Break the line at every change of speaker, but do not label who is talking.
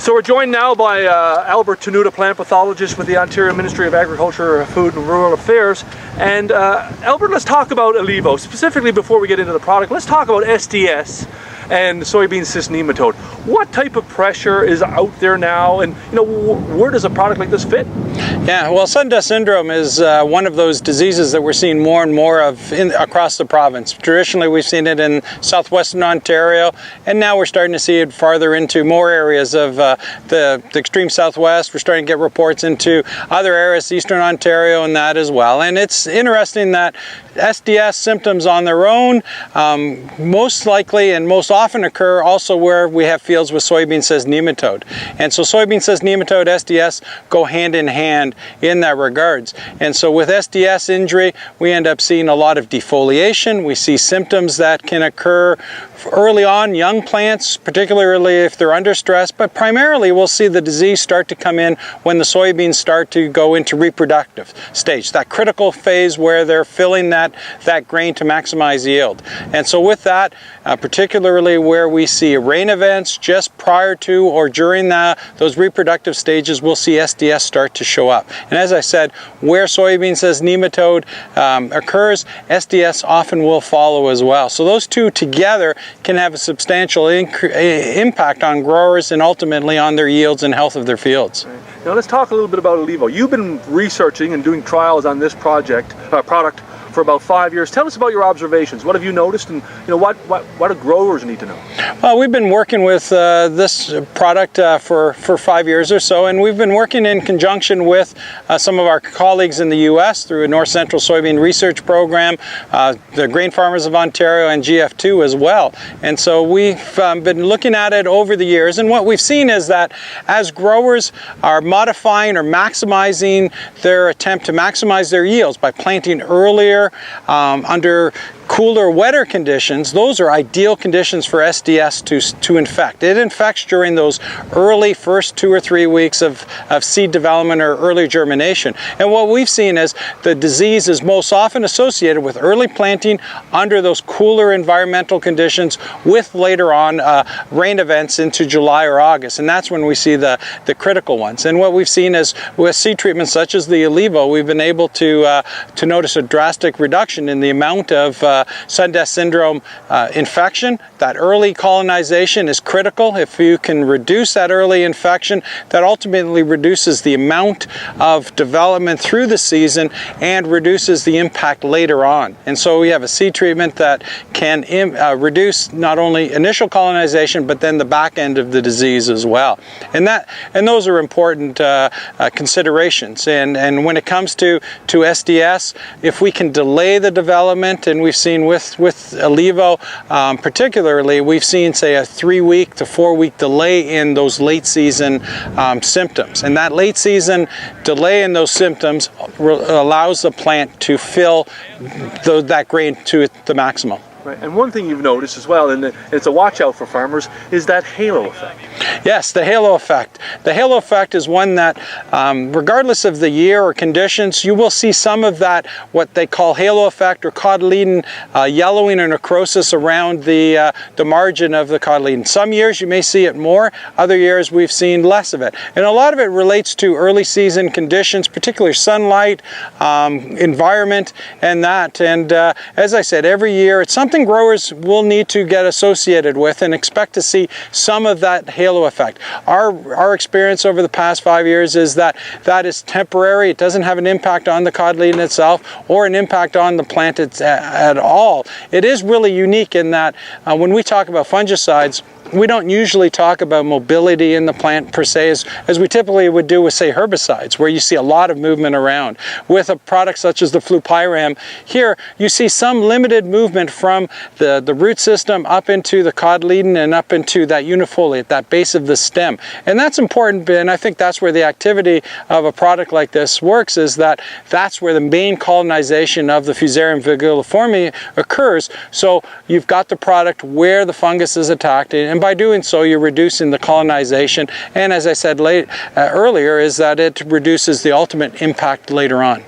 So we're joined now by Albert Tenuta, plant pathologist with the Ontario Ministry of Agriculture, Food and Rural Affairs. And Albert, let's talk about Alivo. Specifically, before we get into the product, let's talk about SDS and soybean cyst nematode. What type of pressure is out there now, and where does a product like this fit?
Yeah, well, sun dust syndrome is one of those diseases that we're seeing more and more of across the province. Traditionally, we've seen it in southwestern Ontario, and now we're starting to see it farther into more areas of the extreme southwest. We're starting to get reports into other areas, eastern Ontario, and that as well. And it's interesting that SDS symptoms on their own most likely and most often occur also where we have fields with soybean cyst nematode. And so soybean cyst nematode, SDS go hand in hand in that regards. And so with SDS injury, we end up seeing a lot of defoliation. We see symptoms that can occur early on, young plants, particularly if they're under stress, but primarily we'll see the disease start to come in when the soybeans start to go into reproductive stage, that critical phase where they're filling that grain to maximize yield. And so with that, particularly where we see rain events just prior to or during those reproductive stages, we'll see SDS start to show up. And as I said, where soybean cyst nematode occurs, SDS often will follow as well. So those two together can have a substantial impact on growers and ultimately on their yields and health of their fields.
Right. Now let's talk a little bit about Alivo. You've been researching and doing trials on this product for about 5 years. Tell us about your observations. What have you noticed, and what do growers need to know?
Well, we've been working with this product for 5 years or so, and we've been working in conjunction with some of our colleagues in the U.S. through a North Central Soybean Research Program, the Grain Farmers of Ontario, and GF2 as well. And so we've been looking at it over the years, and what we've seen is that as growers are modifying or maximizing their attempt to maximize their yields by planting earlier, under cooler, wetter conditions, those are ideal conditions for SDS to infect. It infects during those early first 2 or 3 weeks of seed development or early germination. And what we've seen is the disease is most often associated with early planting under those cooler environmental conditions with later on rain events into July or August. And that's when we see the critical ones. And what we've seen is with seed treatments such as the Alivo, we've been able to notice a drastic reduction in the amount of sun dust syndrome infection. That early colonization is critical. If you can reduce that early infection, that ultimately reduces the amount of development through the season and reduces the impact later on. And so we have a seed treatment that can reduce not only initial colonization, but then the back end of the disease as well. And those are important considerations. And when it comes to SDS, if we can delay the development, and we've seen with Alivo particularly, we've seen say a 3-week to 4-week delay in those late season symptoms. And that late season delay in those symptoms allows the plant to fill that grain to the maximum.
Right. And one thing you've noticed as well, and it's a watch out for farmers, is that halo effect.
Yes, the halo effect. The halo effect is one that, regardless of the year or conditions, you will see some of that, what they call halo effect or cotyledon yellowing or necrosis around the margin of the cotyledon. Some years you may see it more, other years we've seen less of it. And a lot of it relates to early season conditions, particularly sunlight, environment, and that. And as I said, every year it's something growers will need to get associated with and expect to see some of that halo effect. Our experience over the past 5 years is that is temporary. It doesn't have an impact on the cotyledon itself or an impact on the plant at all. It is really unique in that when we talk about fungicides, we don't usually talk about mobility in the plant per se as we typically would do with, say, herbicides, where you see a lot of movement around. With a product such as the flupiram, here you see some limited movement from the root system up into the cotyledon and up into that unifoliate, that base of the stem. And that's important, and I think that's where the activity of a product like this works, is that's where the main colonization of the Fusarium viguliforme occurs. So you've got the product where the fungus is attacked, and by doing so you're reducing the colonization, and as I said earlier, is that it reduces the ultimate impact later on.